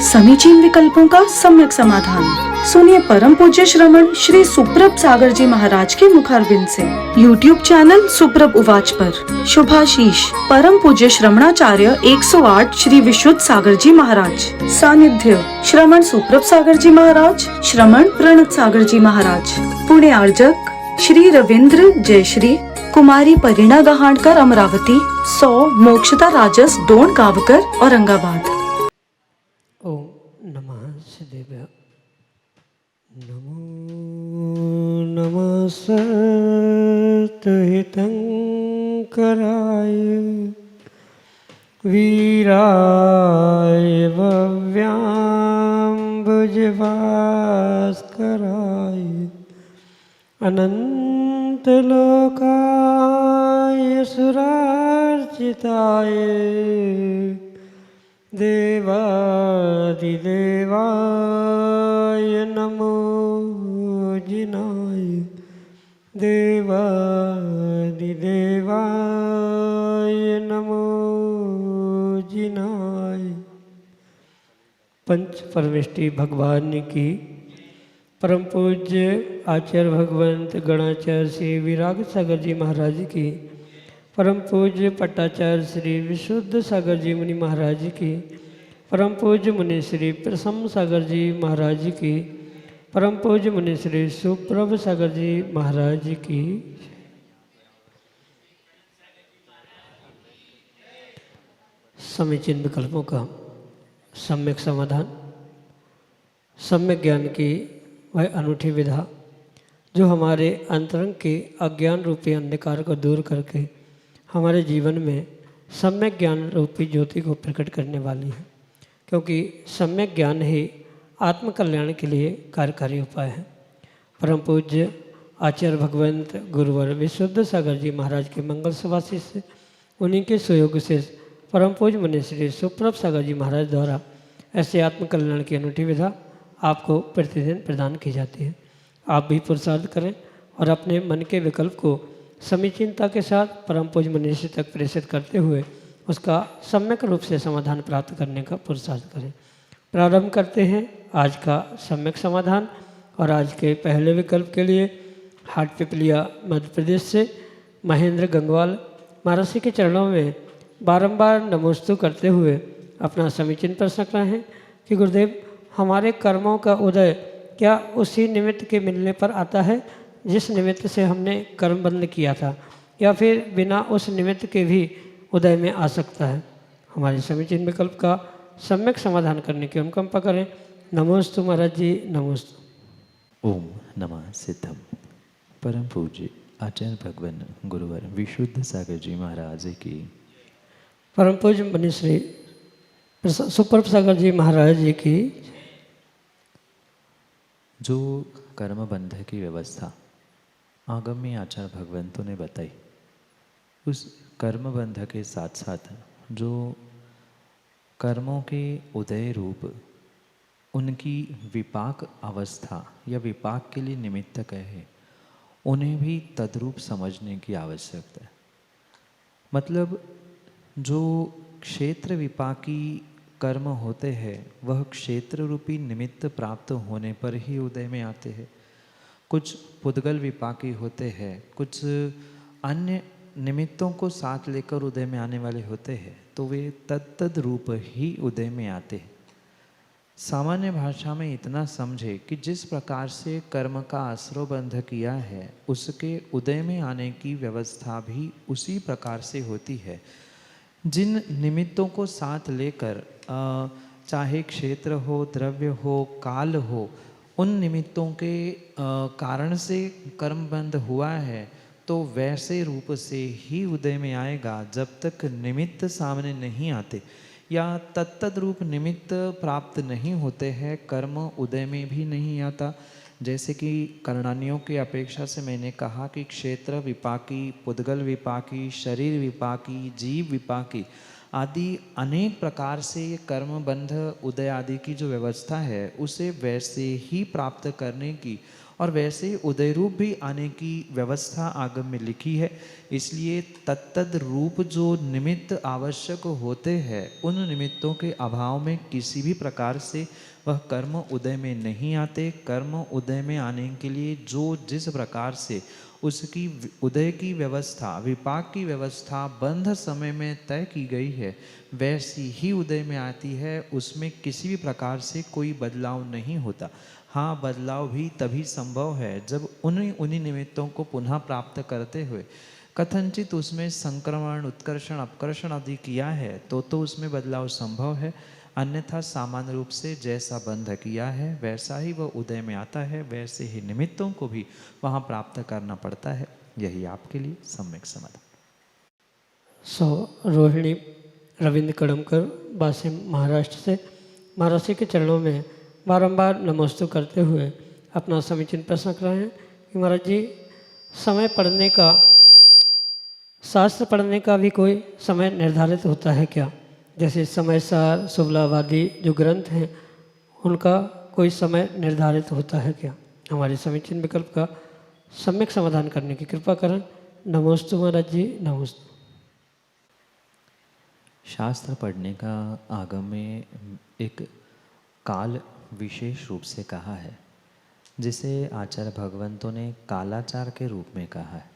समीचीन विकल्पों का सम्यक समाधान। सुनिए परम पूज्य श्रमण श्री सुप्रभ सागर जी महाराज के मुखारबिंद से YouTube चैनल सुप्रभ उवाच पर शुभाशीष परम पूज्य श्रमणाचार्य 108 श्री विशुद्ध सागर जी महाराज। सानिध्य श्रमण सुप्रभ सागर जी महाराज, श्रमण प्रणत सागर जी महाराज। पुण्य आर्जक श्री रविंद्र जयश्री, कुमारी परिणा गहाणकर अमरावती, 100 मोक्षता राजस डोन गावकर औरंगाबाद। ओम नमः सिद्धेभ्य। नमो नमः सत्हितंकराय वीराय भव्याम्बुजभास्कराय अनंतलोकाय सुरार्चिताय देवादिदेवाय नमो जिनाय देवादिदेवाय नमो जिनाय। पंच परमेष्टि भगवान की परम पूज्य आचार्य भगवंत गणाचार्य श्री विराग सागर जी महाराज की, परम पूज्य पट्टाचार्य श्री विशुद्ध सागर जी मुनि महाराज की, परम पूज्य मुनि श्री प्रसन्न सागर जी महाराज की, परम पूज्य मुनि श्री सुप्रभ सागर जी महाराज की। समीचीन विकल्पों का सम्यक समाधान। सम्यक ज्ञान की वह अनूठी विधा जो हमारे अंतरंग के अज्ञान रूपी अंधकार को दूर करके हमारे जीवन में सम्यक ज्ञान रूपी ज्योति को प्रकट करने वाली है, क्योंकि सम्यक ज्ञान ही आत्मकल्याण के लिए कार्यकारी उपाय है। परम पूज्य आचार्य भगवंत गुरुवर विशुद्ध सागर जी महाराज के मंगल सुभाषित से, उन्हीं के सुयोग से परम पूज्य मुनि श्री सुप्रभ सागर जी महाराज द्वारा ऐसे आत्मकल्याण की अनूठी विधा आपको प्रतिदिन प्रदान की जाती है। आप भी पुरुषार्थ करें और अपने मन के विकल्प को समीचीनता के साथ परम पूज्य मनीषी तक प्रेषित करते हुए उसका सम्यक रूप से समाधान प्राप्त करने का पुरुषार्थ करें। प्रारंभ करते हैं आज का सम्यक समाधान। और आज के पहले विकल्प के लिए हाट पिपलिया मध्य प्रदेश से महेंद्र गंगवाल महर्षि के चरणों में बारंबार नमोस्तु करते हुए अपना समीचीन प्रश्न रहे हैं कि गुरुदेव, हमारे कर्मों का उदय क्या उसी निमित्त के मिलने पर आता है जिस निमित्त से हमने कर्म बंद किया था, या फिर बिना उस निमित्त के भी उदय में आ सकता है? हमारे समीचीन विकल्प का सम्यक समाधान करने की अनुकंपा करें। नमोस्तु महाराज जी, नमोस्तु। ओम नमः सिद्धम। परम पूज्य आचार्य भगवान गुरुवर विशुद्ध सागर जी महाराज की, परम पूज्य मुनि श्री सुप्रभ सागर जी महाराज जी की। जो कर्म बंध की व्यवस्था आगम्य आचार्य भगवंतों ने बताई, उस कर्म बंध के साथ साथ जो कर्मों के उदय रूप उनकी विपाक अवस्था या विपाक के लिए निमित्तक है, उन्हें भी तद्रूप समझने की आवश्यकता है। मतलब जो क्षेत्र विपाकी कर्म होते हैं वह क्षेत्र रूपी निमित्त प्राप्त होने पर ही उदय में आते हैं। कुछ पुद्गल विपाकी होते हैं, कुछ अन्य निमित्तों को साथ लेकर उदय में आने वाले होते हैं, तो वे तत्तद रूप ही उदय में आते हैं। सामान्य भाषा में इतना समझे कि जिस प्रकार से कर्म का आश्रयबंध किया है उसके उदय में आने की व्यवस्था भी उसी प्रकार से होती है। जिन निमित्तों को साथ लेकर चाहे क्षेत्र हो, द्रव्य हो, काल हो, उन निमित्तों के कारण से कर्म बंध हुआ है, तो वैसे रूप से ही उदय में आएगा। जब तक निमित्त सामने नहीं आते या तत्तद रूप निमित्त प्राप्त नहीं होते हैं, कर्म उदय में भी नहीं आता। जैसे कि कर्णानियों की अपेक्षा से मैंने कहा कि क्षेत्र विपाकी, पुद्गल विपाकी, शरीर विपाकी, जीव विपाकी आदि अनेक प्रकार से ये कर्म बंध उदय आदि की जो व्यवस्था है उसे वैसे ही प्राप्त करने की और वैसे ही उदय रूप भी आने की व्यवस्था आगम में लिखी है। इसलिए तत्तद रूप जो निमित्त आवश्यक होते हैं, उन निमित्तों के अभाव में किसी भी प्रकार से वह कर्म उदय में नहीं आते। कर्म उदय में आने के लिए जो जिस प्रकार से उसकी उदय की व्यवस्था, विपाक की व्यवस्था बंध समय में तय की गई है, वैसी ही उदय में आती है। उसमें किसी भी प्रकार से कोई बदलाव नहीं होता। हाँ, बदलाव भी तभी संभव है जब उन्हीं निमित्तों को पुनः प्राप्त करते हुए कथनचित उसमें संक्रमण, उत्कर्षण, अपकर्षण आदि किया है तो उसमें बदलाव संभव है। अन्यथा सामान्य रूप से जैसा बंध किया है वैसा ही वह उदय में आता है, वैसे ही निमित्तों को भी वहाँ प्राप्त करना पड़ता है। यही आपके लिए सम्यक समाधान। रोहिणी रविंद्र कड़मकर वासिम महाराष्ट्र से महाराज जी के चरणों में बारंबार नमस्तु करते हुए अपना समीचीन प्रश्न कर रहे हैं कि महाराज जी, समय पढ़ने का, शास्त्र पढ़ने का भी कोई समय निर्धारित होता है क्या? जैसे समय सार, शुभलाभादि जो ग्रंथ हैं उनका कोई समय निर्धारित होता है क्या? हमारे समीचीन विकल्प का सम्यक समाधान करने की कृपा करें। नमोस्तु महाराज जी, नमोस्तु। शास्त्र पढ़ने का आगम में एक काल विशेष रूप से कहा है, जिसे आचार्य भगवंतों ने कालाचार के रूप में कहा है।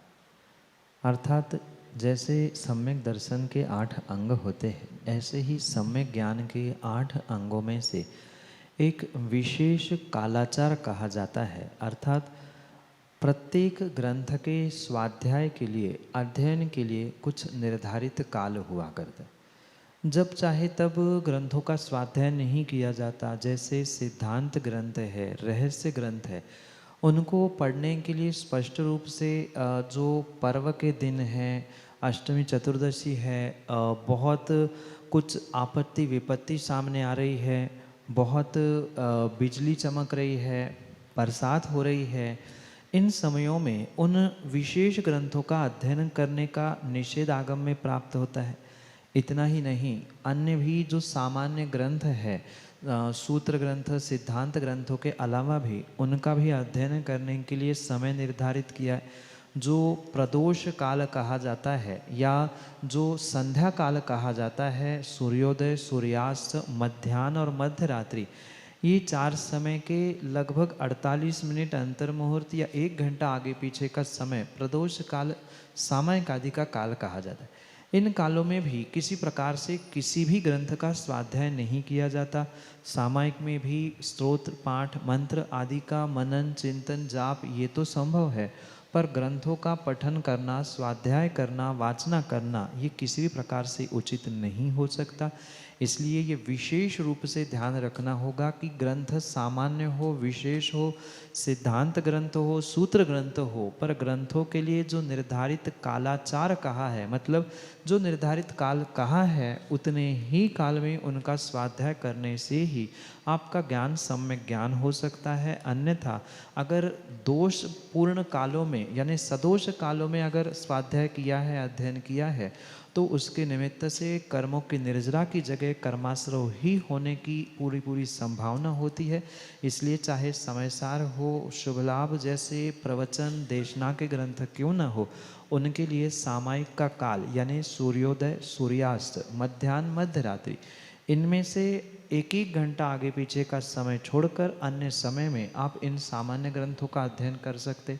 अर्थात जैसे सम्यक दर्शन के 8 अंग होते हैं, ऐसे ही सम्यक ज्ञान के 8 अंगों में से एक विशेष कालाचार कहा जाता है। अर्थात प्रत्येक ग्रंथ के स्वाध्याय के लिए, अध्ययन के लिए कुछ निर्धारित काल हुआ करता है। जब चाहे तब ग्रंथों का स्वाध्याय नहीं किया जाता। जैसे सिद्धांत ग्रंथ है, रहस्य ग्रंथ है, उनको पढ़ने के लिए स्पष्ट रूप से जो पर्व के दिन हैं, अष्टमी चतुर्दशी है, बहुत कुछ आपत्ति विपत्ति सामने आ रही है, बहुत बिजली चमक रही है, बरसात हो रही है, इन समयों में उन विशेष ग्रंथों का अध्ययन करने का निषेध आगम में प्राप्त होता है। इतना ही नहीं, अन्य भी जो सामान्य ग्रंथ है, सूत्र ग्रंथ, सिद्धांत ग्रंथों के अलावा भी उनका भी अध्ययन करने के लिए समय निर्धारित किया है। जो प्रदोष काल कहा जाता है या जो संध्या काल कहा जाता है, सूर्योदय, सूर्यास्त, मध्याह्न और मध्य रात्रि, ये 4 समय के लगभग 48 मिनट अंतर मुहूर्त या 1 घंटा आगे पीछे का समय प्रदोष काल, सामयिक आदि का काल कहा जाता है। इन कालों में भी किसी प्रकार से किसी भी ग्रंथ का स्वाध्याय नहीं किया जाता। सामयिक में भी स्तोत्र, पाठ, मंत्र आदि का मनन, चिंतन, जाप ये तो संभव है, पर ग्रंथों का पठन करना, स्वाध्याय करना, वाचना करना ये किसी भी प्रकार से उचित नहीं हो सकता। इसलिए ये विशेष रूप से ध्यान रखना होगा कि ग्रंथ सामान्य हो, विशेष हो, सिद्धांत ग्रंथ हो, सूत्र ग्रंथ हो, पर ग्रंथों के लिए जो निर्धारित कालाचार कहा है, मतलब जो निर्धारित काल कहा है, उतने ही काल में उनका स्वाध्याय करने से ही आपका ज्ञान सम्यक ज्ञान हो सकता है। अन्यथा अगर दोष पूर्ण कालों में यानी सदोष कालों में अगर स्वाध्याय किया है, अध्ययन किया है, तो उसके निमित्त से कर्मों की निर्जरा की जगह कर्माश्रव ही होने की पूरी संभावना होती है। इसलिए चाहे समयसार हो, शुभ लाभ जैसे प्रवचन, देशना के ग्रंथ क्यों न हो, उनके लिए सामयिक का काल यानी सूर्योदय, सूर्यास्त, मध्याह्न, मध्य रात्रि, इनमें से 1-1 घंटा आगे पीछे का समय छोड़कर अन्य समय में आप इन सामान्य ग्रंथों का अध्ययन कर सकते।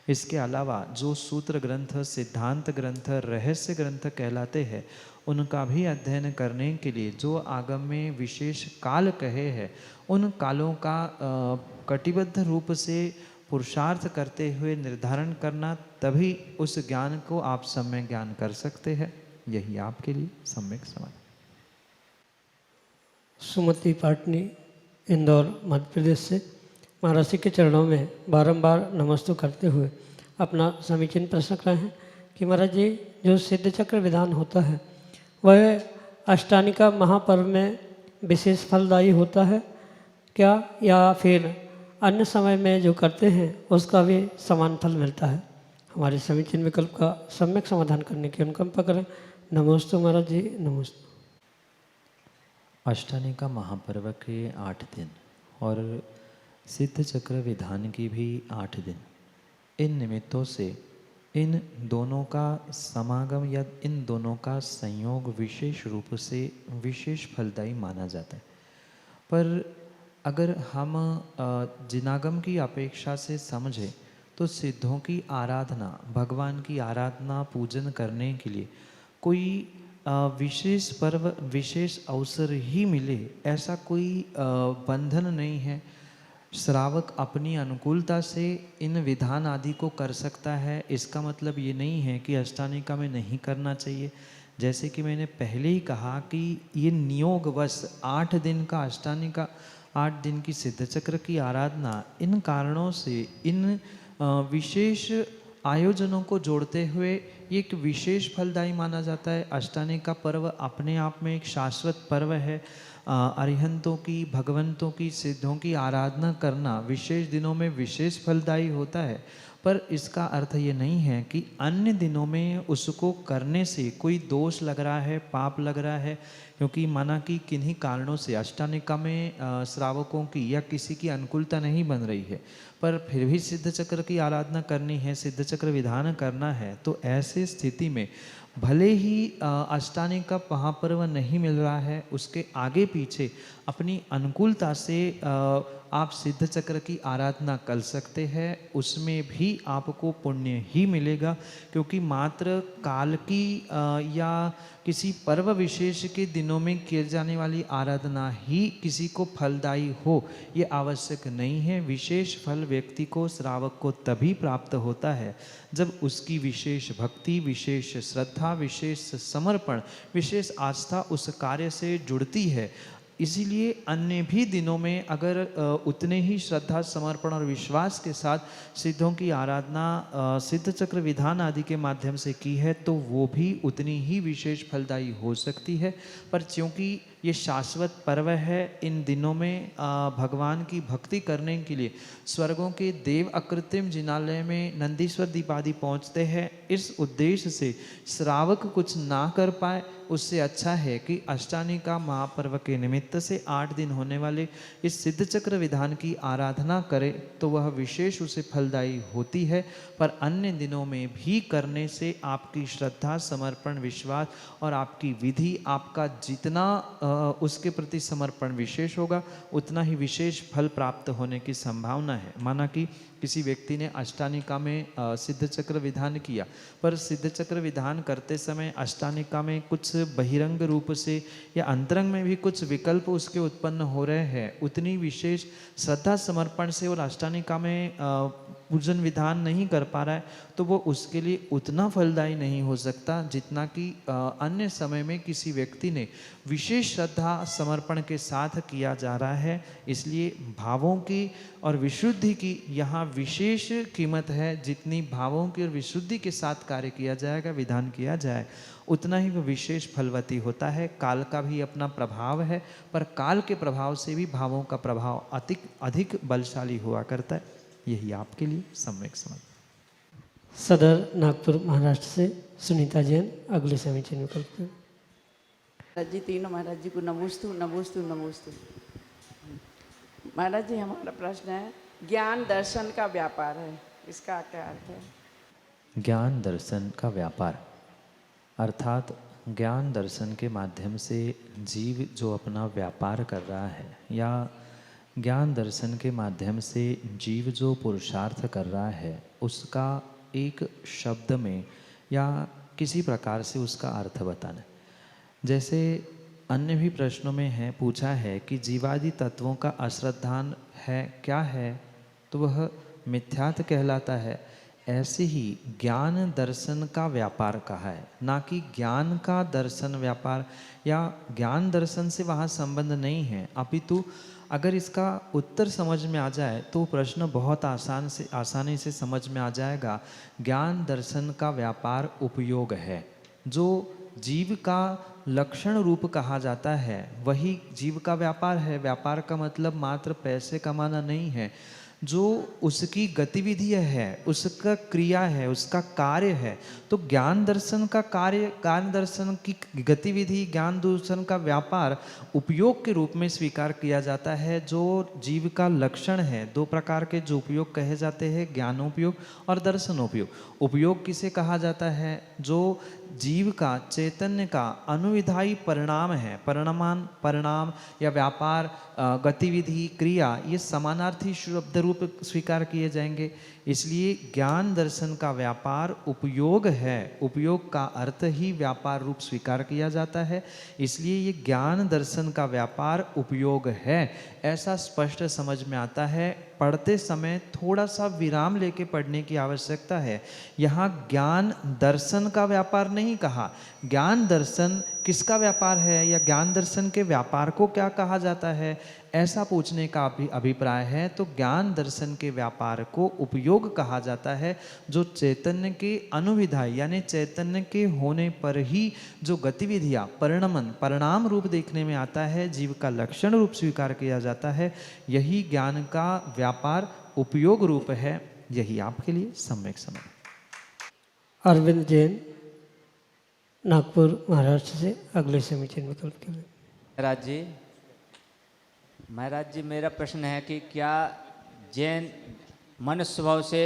इसके अलावा जो सूत्र ग्रंथ, सिद्धांत ग्रंथ, रहस्य ग्रंथ कहलाते हैं, उनका भी अध्ययन करने के लिए जो आगम में विशेष काल कहे हैं, उन कालों का कटिबद्ध रूप से पुरुषार्थ करते हुए निर्धारण करना, तभी उस ज्ञान को आप सम्यक ज्ञान कर सकते हैं। यही आपके लिए सम्यक समाधान। सुमति पाटनी, इंदौर, मध्य प्रदेश से महाराज जी के चरणों में बारंबार नमस्तु करते हुए अपना समीचीन प्रश्न कर रहे हैं कि महाराज जी, जो सिद्ध चक्र विधान होता है वह अष्टानिका महापर्व में विशेष फलदायी होता है क्या, या फिर अन्य समय में जो करते हैं उसका भी समान फल मिलता है? हमारे समीचीन विकल्प का सम्यक समाधान करने की अनुकंपा करें। नमोस्तु महाराज जी, नमोस्तु। अष्टानिका महापर्व के 8 दिन और सिद्ध चक्र विधान की भी 8 दिन। इन निमित्तों से इन दोनों का समागम या इन दोनों का संयोग विशेष रूप से विशेष फलदायी माना जाता है। पर अगर हम जिनागम की अपेक्षा से समझें तो सिद्धों की आराधना, भगवान की आराधना पूजन करने के लिए कोई विशेष पर्व, विशेष अवसर ही मिले ऐसा कोई बंधन नहीं है। श्रावक अपनी अनुकूलता से इन विधान आदि को कर सकता है। इसका मतलब ये नहीं है कि अष्टानिका में नहीं करना चाहिए। जैसे कि मैंने पहले ही कहा कि ये नियोगवश 8 दिन का अष्टानिका, 8 दिन की सिद्ध चक्र की आराधना, इन कारणों से इन विशेष आयोजनों को जोड़ते हुए एक विशेष फलदायी माना जाता है। अष्टानिका पर्व अपने आप में एक शाश्वत पर्व है। अरिहंतों की, भगवंतों की, सिद्धों की आराधना करना विशेष दिनों में विशेष फलदायी होता है। पर इसका अर्थ ये नहीं है कि अन्य दिनों में उसको करने से कोई दोष लग रहा है, पाप लग रहा है। क्योंकि माना कि किन्हीं कारणों से अष्टानिका में श्रावकों की या किसी की अनुकूलता नहीं बन रही है, पर फिर भी सिद्ध चक्र की आराधना करनी है, सिद्ध चक्र विधान करना है, तो ऐसे स्थिति में भले ही अष्टानिका महापर्व नहीं मिल रहा है, उसके आगे पीछे अपनी अनुकूलता से आप सिद्ध चक्र की आराधना कर सकते हैं। उसमें भी आपको पुण्य ही मिलेगा, क्योंकि मात्र काल की या किसी पर्व विशेष के दिनों में किए जाने वाली आराधना ही किसी को फलदायी हो ये आवश्यक नहीं है। विशेष फल व्यक्ति को, श्रावक को तभी प्राप्त होता है जब उसकी विशेष भक्ति, विशेष श्रद्धा, विशेष समर्पण, विशेष आस्था उस कार्य से जुड़ती है। इसीलिए अन्य भी दिनों में अगर उतने ही श्रद्धा, समर्पण और विश्वास के साथ सिद्धों की आराधना सिद्ध चक्र विधान आदि के माध्यम से की है तो वो भी उतनी ही विशेष फलदायी हो सकती है। पर क्योंकि ये शाश्वत पर्व है, इन दिनों में भगवान की भक्ति करने के लिए स्वर्गों के देव अकृत्रिम जिनालय में नंदीश्वर दीपादि पहुँचते हैं। इस उद्देश्य से श्रावक कुछ ना कर पाए, उससे अच्छा है कि अष्टानिका महापर्व के निमित्त से 8 दिन होने वाले इस सिद्ध चक्र विधान की आराधना करे तो वह विशेष उसे फलदायी होती है। पर अन्य दिनों में भी करने से आपकी श्रद्धा, समर्पण, विश्वास और आपकी विधि, आपका जितना उसके प्रति समर्पण विशेष होगा उतना ही विशेष फल प्राप्त होने की संभावना है। माना कि किसी व्यक्ति ने अष्टानिका में सिद्ध चक्र विधान किया, पर सिद्ध चक्र विधान करते समय अष्टानिका में कुछ बहिरंग रूप से या अंतरंग में भी कुछ विकल्प उसके उत्पन्न हो रहे हैं, उतनी विशेष श्रद्धा समर्पण से और अष्टानिका में पूजन विधान नहीं कर पा रहा है, तो वो उसके लिए उतना फलदायी नहीं हो सकता जितना कि अन्य समय में किसी व्यक्ति ने विशेष श्रद्धा समर्पण के साथ किया जा रहा है। इसलिए भावों की और विशुद्धि की यहाँ विशेष कीमत है। जितनी भावों की और विशुद्धि के साथ कार्य किया जाएगा, विधान किया जाए, उतना ही वो विशेष फलवती होता है। काल का भी अपना प्रभाव है, पर काल के प्रभाव से भी भावों का प्रभाव अधिक बलशाली हुआ करता है। यही आपके लिए सम्यक समझ। सदर नागपुर महाराष्ट्र से सुनीता जैन अगले समीचीन विकल्प। महाराज जी, तीनों महाराज जी को नमोस्तु नमोस्तु नमोस्तु। महाराज जी, हमारा प्रश्न है, ज्ञान दर्शन का व्यापार है, इसका क्या अर्थ है? ज्ञान दर्शन का व्यापार अर्थात ज्ञान दर्शन के माध्यम से जीव जो अपना व्यापार कर रहा है या ज्ञान दर्शन के माध्यम से जीव जो पुरुषार्थ कर रहा है उसका एक शब्द में या किसी प्रकार से उसका अर्थ बताना। जैसे अन्य भी प्रश्नों में है, पूछा है कि जीवादि तत्वों का अश्रद्धान है क्या है, तो वह मिथ्यात्व कहलाता है। ऐसे ही ज्ञान दर्शन का व्यापार कहा है, ना कि ज्ञान का दर्शन व्यापार या ज्ञान दर्शन से वहाँ संबंध नहीं है। अपितु अगर इसका उत्तर समझ में आ जाए तो प्रश्न बहुत आसानी से समझ में आ जाएगा। ज्ञान दर्शन का व्यापार उपयोग है, जो जीव का लक्षण रूप कहा जाता है, वही जीव का व्यापार है। व्यापार का मतलब मात्र पैसे कमाना नहीं है। जो उसकी गतिविधि है, उसका क्रिया है, उसका कार्य है। तो ज्ञान दर्शन का कार्य, ज्ञान दर्शन की गतिविधि, ज्ञान दर्शन का व्यापार उपयोग के रूप में स्वीकार किया जाता है। जो जीव का लक्षण है, दो प्रकार के जो उपयोग कहे जाते हैं, ज्ञानोपयोग और दर्शनोपयोग। उपयोग किसे कहा जाता है? जो जीव का, चैतन्य का अनुविधायी परिणाम है। परिणाम या व्यापार, गतिविधि, क्रिया, ये समानार्थी शब्द रूप स्वीकार किए जाएंगे। इसलिए ज्ञान दर्शन का व्यापार उपयोग है। उपयोग का अर्थ ही व्यापार रूप स्वीकार किया जाता है। इसलिए ये ज्ञान दर्शन का व्यापार उपयोग है, ऐसा स्पष्ट समझ में आता है। पढ़ते समय थोड़ा सा विराम लेके पढ़ने की आवश्यकता है। यहाँ ज्ञान दर्शन का व्यापार नहीं कहा। ज्ञान दर्शन किसका व्यापार है, या ज्ञान दर्शन के व्यापार को क्या कहा जाता है, ऐसा पूछने का भी अभिप्राय है। तो ज्ञान दर्शन के व्यापार को उपयोग कहा जाता है, जो चैतन्य के अनुविधायी यानी चैतन्य के होने पर ही जो गतिविधियाँ परिणाम रूप देखने में आता है, जीव का लक्षण रूप स्वीकार किया जाता है, यही ज्ञान का व्यापार उपयोग रूप है। यही आपके लिए सम्यक समझ। अरविंद जैन, नागपुर, महाराष्ट्र से अगले समीचीन विकल्प के लिए। महाराज जी, मेरा प्रश्न है कि क्या जैन मनुष्य स्वभाव से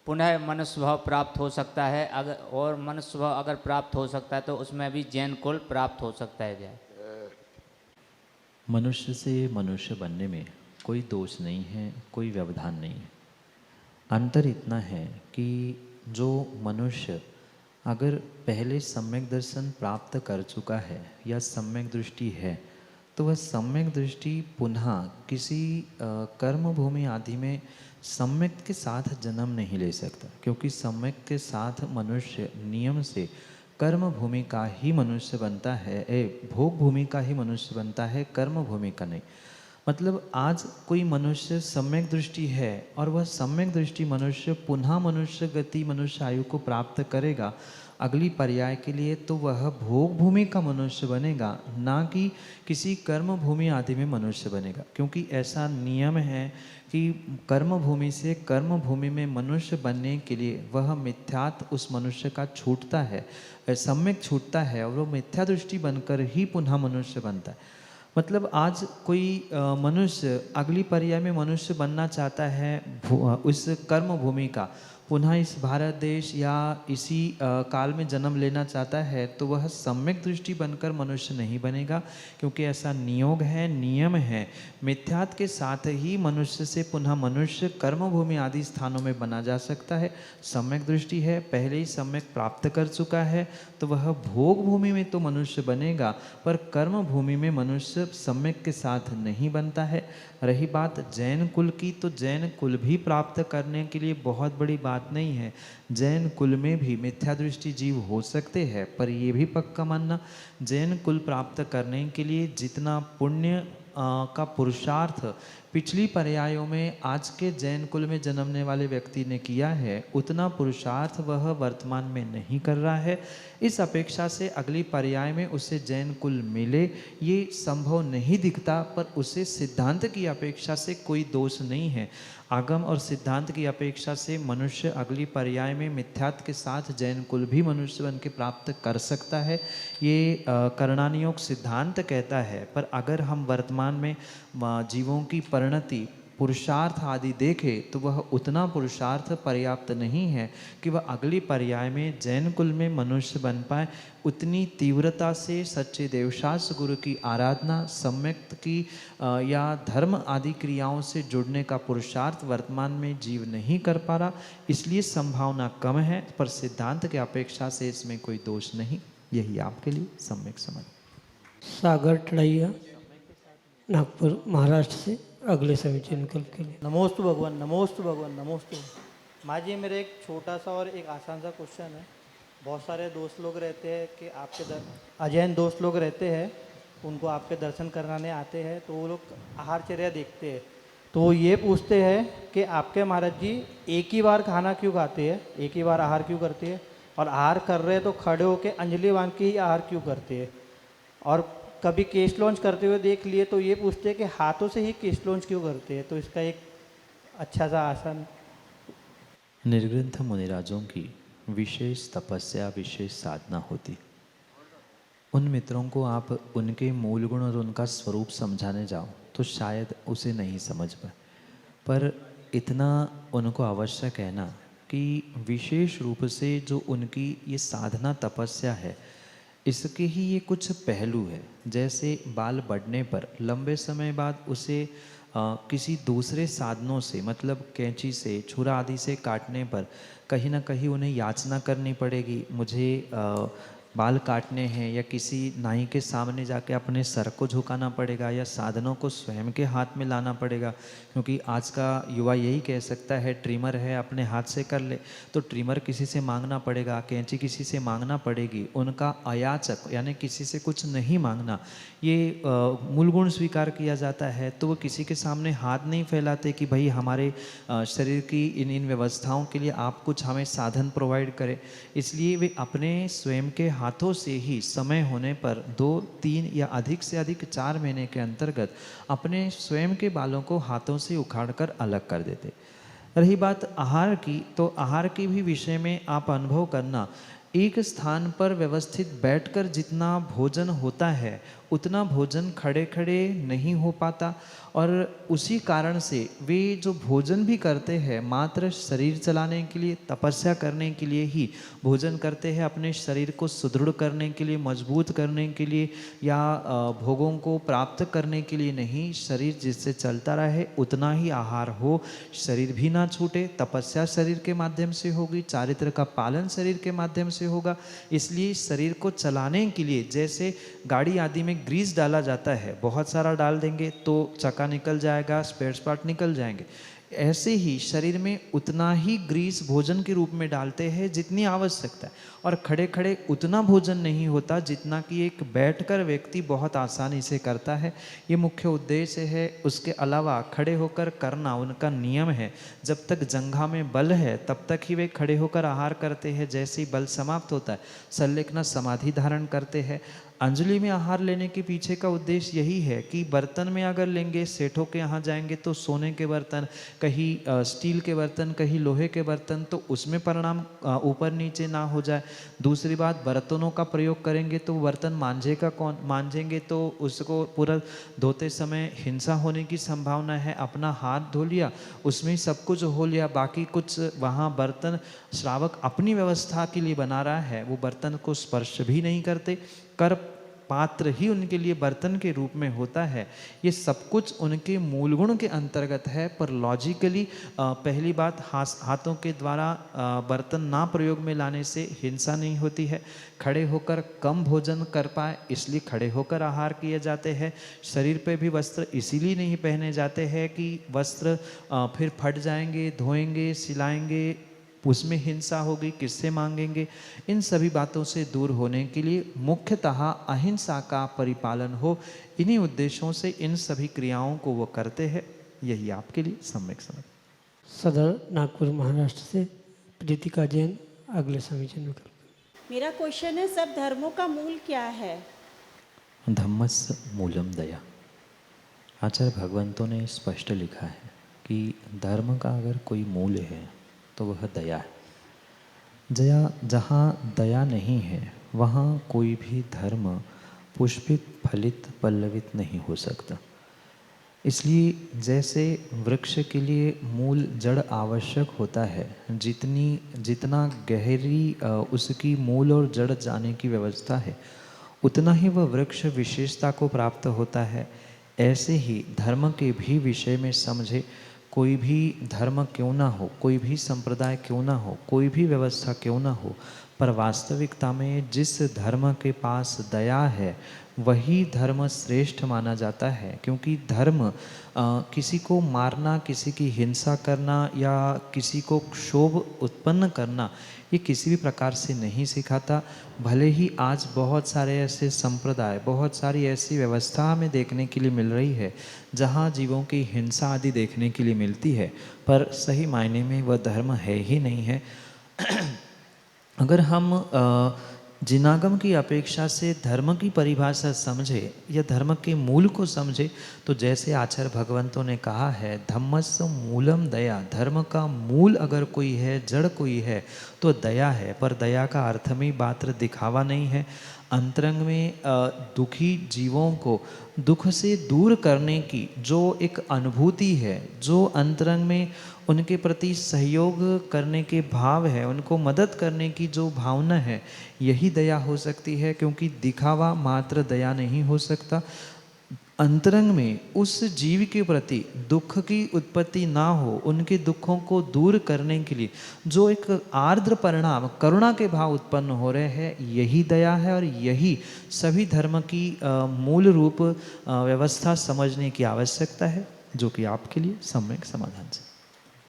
पुनः मनुष्य स्वभाव प्राप्त हो सकता है? अगर और मनुष्य स्वभाव अगर प्राप्त हो सकता है तो उसमें भी जैन कुल प्राप्त हो सकता है क्या? मनुष्य से मनुष्य बनने में कोई दोष नहीं है, कोई व्यवधान नहीं है। अंतर इतना है कि जो मनुष्य अगर पहले सम्यक दर्शन प्राप्त कर चुका है या सम्यक दृष्टि है, तो वह सम्यक दृष्टि पुनः किसी कर्म भूमि आदि में सम्यक के साथ जन्म नहीं ले सकता, क्योंकि सम्यक के साथ मनुष्य नियम से कर्म भूमि का ही मनुष्य बनता है, भोग भूमि का ही मनुष्य बनता है, कर्म भूमि का नहीं। मतलब आज कोई मनुष्य सम्यक दृष्टि है और वह सम्यक दृष्टि मनुष्य पुनः मनुष्य गति, मनुष्य आयु को प्राप्त करेगा अगली पर्याय के लिए, तो वह भोग भूमि का मनुष्य बनेगा, ना कि किसी कर्म भूमि आदि में मनुष्य बनेगा। क्योंकि ऐसा नियम है कि कर्म भूमि से कर्म भूमि में मनुष्य बनने के लिए वह मिथ्यात्व उस मनुष्य का छूटता है, सम्यक छूटता है, और वो मिथ्या दृष्टि बनकर ही पुनः मनुष्य बनता है। मतलब आज कोई मनुष्य अगली पर्याय में मनुष्य बनना चाहता है उस कर्म भूमि का, पुनः इस भारत देश या इसी काल में जन्म लेना चाहता है, तो वह सम्यक दृष्टि बनकर मनुष्य नहीं बनेगा, क्योंकि ऐसा नियोग है, नियम है। मिथ्यात्व के साथ ही मनुष्य से पुनः मनुष्य कर्म भूमि आदि स्थानों में बना जा सकता है। सम्यक दृष्टि है, पहले ही सम्यक प्राप्त कर चुका है, तो वह भोग भूमि में तो मनुष्य बनेगा, पर कर्म भूमि में मनुष्य सम्यक के साथ नहीं बनता है। रही बात जैन कुल की, तो जैन कुल भी प्राप्त करने के लिए बहुत बड़ी बात नहीं है। जैन कुल में भी मिथ्या दृष्टि जीव हो सकते हैं, पर ये भी पक्का मानना, जैन कुल प्राप्त करने के लिए जितना पुण्य का पुरुषार्थ पिछली पर्यायों में आज के जैन कुल में जन्मने वाले व्यक्ति ने किया है, उतना पुरुषार्थ वह वर्तमान में नहीं कर रहा है। इस अपेक्षा से अगली पर्याय में उसे जैन कुल मिले ये संभव नहीं दिखता, पर उसे सिद्धांत की अपेक्षा से कोई दोष नहीं है। आगम और सिद्धांत की अपेक्षा से मनुष्य अगली पर्याय में मिथ्यात्व के साथ जैन कुल भी मनुष्य बन के प्राप्त कर सकता है, ये करणानियोग सिद्धांत कहता है। पर अगर हम वर्तमान में जीवों की परिणति, पुरुषार्थ आदि देखें, तो वह उतना पुरुषार्थ पर्याप्त नहीं है कि वह अगली पर्याय में जैन कुल में मनुष्य बन पाए। उतनी तीव्रता से सच्चे देवशास्त्र गुरु की आराधना, सम्यक की या धर्म आदि क्रियाओं से जुड़ने का पुरुषार्थ वर्तमान में जीव नहीं कर पा रहा, इसलिए संभावना कम है, पर सिद्धांत के अपेक्षा से इसमें कोई दोष नहीं। यही आपके लिए सम्यक समझ। सागर टड़ैया, नागपुर, महाराष्ट्र से अगले समीचीन विकल्प के लिए। नमोस्तु भगवान, नमोस्तु भगवान, नमोस्तु। माँ जी, मेरा एक छोटा सा और एक आसान सा क्वेश्चन है। बहुत सारे दोस्त लोग रहते हैं कि आपके अजैन दोस्त लोग रहते हैं, उनको आपके दर्शन कराने आते हैं, तो वो लोग आहारचर्या देखते हैं, तो वो ये पूछते हैं कि आपके महाराज जी एक ही बार खाना क्यों खाते हैं, एक ही बार आहार क्यों करते हैं, और आहार कर रहे हैं तो खड़े होकर अंजलि बांध के ही आहार क्यों करते हैं, और कभी केश लॉन्च करते हुए देख लिए तो ये पूछते हैं कि हाथों से ही केश लॉन्च क्यों करते हैं। तो इसका एक अच्छा सा आसन। निर्ग्रंथ मुनिराजों की विशेष तपस्या, विशेष साधना होती। उन मित्रों को आप उनके मूल गुण और उनका स्वरूप समझाने जाओ तो शायद उसे नहीं समझ पाए, पर इतना उनको अवश्य कहना कि विशेष रूप से जो उनकी ये साधना तपस्या है, इसके ही ये कुछ पहलू है। जैसे बाल बढ़ने पर लंबे समय बाद उसे किसी दूसरे साधनों से, मतलब कैंची से, छुरा आदि से काटने पर कहीं ना कहीं उन्हें याचना करनी पड़ेगी, मुझे बाल काटने हैं, या किसी नाई के सामने जाके अपने सर को झुकाना पड़ेगा, या साधनों को स्वयं के हाथ में लाना पड़ेगा। क्योंकि आज का युवा यही कह सकता है ट्रिमर है अपने हाथ से कर ले, तो ट्रिमर किसी से मांगना पड़ेगा, कैंची किसी से मांगना पड़ेगी। उनका अयाचक यानी किसी से कुछ नहीं मांगना, ये मूल गुण स्वीकार किया जाता है। तो वो किसी के सामने हाथ नहीं फैलाते कि भाई हमारे शरीर की इन व्यवस्थाओं के लिए आप कुछ हमें साधन प्रोवाइड करें। इसलिए वे अपने स्वयं के हाथों से ही समय होने पर 2, 3 या अधिक से अधिक 4 महीने के अंतर्गत अपने स्वयं के बालों को हाथों से उखाड़कर अलग कर देते। रही बात आहार की, तो आहार के भी विषय में आप अनुभव करना, एक स्थान पर व्यवस्थित बैठकर जितना भोजन होता है उतना भोजन खड़े खड़े नहीं हो पाता, और उसी कारण से वे जो भोजन भी करते हैं मात्र शरीर चलाने के लिए, तपस्या करने के लिए ही भोजन करते हैं, अपने शरीर को सुदृढ़ करने के लिए, मजबूत करने के लिए, या भोगों को प्राप्त करने के लिए नहीं। शरीर जिससे चलता रहे उतना ही आहार हो, शरीर भी ना छूटे। तपस्या शरीर के माध्यम से होगी, चारित्र का पालन शरीर के माध्यम से होगा। इसलिए शरीर को चलाने के लिए जैसे गाड़ी आदि में ग्रीस डाला जाता है, बहुत सारा डाल देंगे तो चक्का निकल जाएगा, स्पेयर पार्ट निकल जाएंगे, ऐसे ही शरीर में उतना ही ग्रीस भोजन के रूप में डालते हैं जितनी आवश्यकता है, और खड़े खड़े उतना भोजन नहीं होता जितना कि एक बैठकर व्यक्ति बहुत आसानी से करता है। ये मुख्य उद्देश्य है। उसके अलावा खड़े होकर करना उनका नियम है। जब तक जंघा में बल है तब तक ही वे खड़े होकर आहार करते हैं। जैसे ही बल समाप्त होता है संलेखना समाधि धारण करते हैं। अंजलि में आहार लेने के पीछे का उद्देश्य यही है कि बर्तन में अगर लेंगे, सेठों के यहाँ जाएंगे तो सोने के बर्तन, कहीं स्टील के बर्तन, कहीं लोहे के बर्तन, तो उसमें परिणाम ऊपर नीचे ना हो जाए। दूसरी बात, बर्तनों का प्रयोग करेंगे तो बर्तन मांझेगा कौन? मांझेंगे तो उसको पूरा धोते समय हिंसा होने की संभावना है। अपना हाथ धो लिया, उसमें सब कुछ हो लिया, बाकी कुछ वहाँ बर्तन श्रावक अपनी व्यवस्था के लिए बना रहा है, वो बर्तन को स्पर्श भी नहीं करते। कर पात्र ही उनके लिए बर्तन के रूप में होता है। ये सब कुछ उनके मूल गुण के अंतर्गत है। पर लॉजिकली पहली बात, हाथों के द्वारा बर्तन ना प्रयोग में लाने से हिंसा नहीं होती है। खड़े होकर कम भोजन कर पाए इसलिए खड़े होकर आहार किए जाते हैं। शरीर पे भी वस्त्र इसीलिए नहीं पहने जाते हैं कि वस्त्र फिर फट जाएंगे, धोएंगे, सिलाएंगे, उसमें हिंसा होगी, किससे मांगेंगे। इन सभी बातों से दूर होने के लिए मुख्यतः अहिंसा का परिपालन हो, इन्हीं उद्देश्यों से इन सभी क्रियाओं को वो करते हैं। यही आपके लिए सम्यक समझ। सदर नागपुर महाराष्ट्र से प्रीतिका जैन अगले समीचन में। मेरा क्वेश्चन है, सब धर्मों का मूल क्या है? धम्मस्य मूलम दया। आचार्य भगवंतों ने स्पष्ट लिखा है कि धर्म का अगर कोई मूल है तो वह दया है। जहाँ दया नहीं है वहाँ कोई भी धर्म पुष्पित, फलित, पल्लवित नहीं हो सकता। इसलिए जैसे वृक्ष के लिए मूल जड़ आवश्यक होता है, जितना गहरी उसकी मूल और जड़ जाने की व्यवस्था है उतना ही वह वृक्ष विशेषता को प्राप्त होता है। ऐसे ही धर्म के भी विषय में समझे, कोई भी धर्म क्यों ना हो, कोई भी संप्रदाय क्यों ना हो, कोई भी व्यवस्था क्यों ना हो, पर वास्तविकता में जिस धर्म के पास दया है वही धर्म श्रेष्ठ माना जाता है। क्योंकि धर्म किसी को मारना, किसी की हिंसा करना या किसी को क्षोभ उत्पन्न करना, ये किसी भी प्रकार से नहीं सिखाता। भले ही आज बहुत सारे ऐसे संप्रदाय, बहुत सारी ऐसी व्यवस्था हमें देखने के लिए मिल रही है जहाँ जीवों की हिंसा आदि देखने के लिए मिलती है, पर सही मायने में वह धर्म है ही नहीं है। अगर हम जिनागम की अपेक्षा से धर्म की परिभाषा समझे या धर्म के मूल को समझे, तो जैसे आचार्य भगवंतों ने कहा है धम्मस्य मूलम दया, धर्म का मूल अगर कोई है, जड़ कोई है तो दया है। पर दया का अर्थ में मात्र दिखावा नहीं है, अंतरंग में दुखी जीवों को दुख से दूर करने की जो एक अनुभूति है, जो अंतरंग में उनके प्रति सहयोग करने के भाव है, उनको मदद करने की जो भावना है, यही दया हो सकती है। क्योंकि दिखावा मात्र दया नहीं हो सकता। अंतरंग में उस जीव के प्रति दुख की उत्पत्ति ना हो, उनके दुखों को दूर करने के लिए जो एक आर्द्र परिणाम करुणा के भाव उत्पन्न हो रहे हैं, यही दया है। और यही सभी धर्म की मूल रूप व्यवस्था समझने की आवश्यकता है, जो कि आपके लिए सम्यक समाधान है।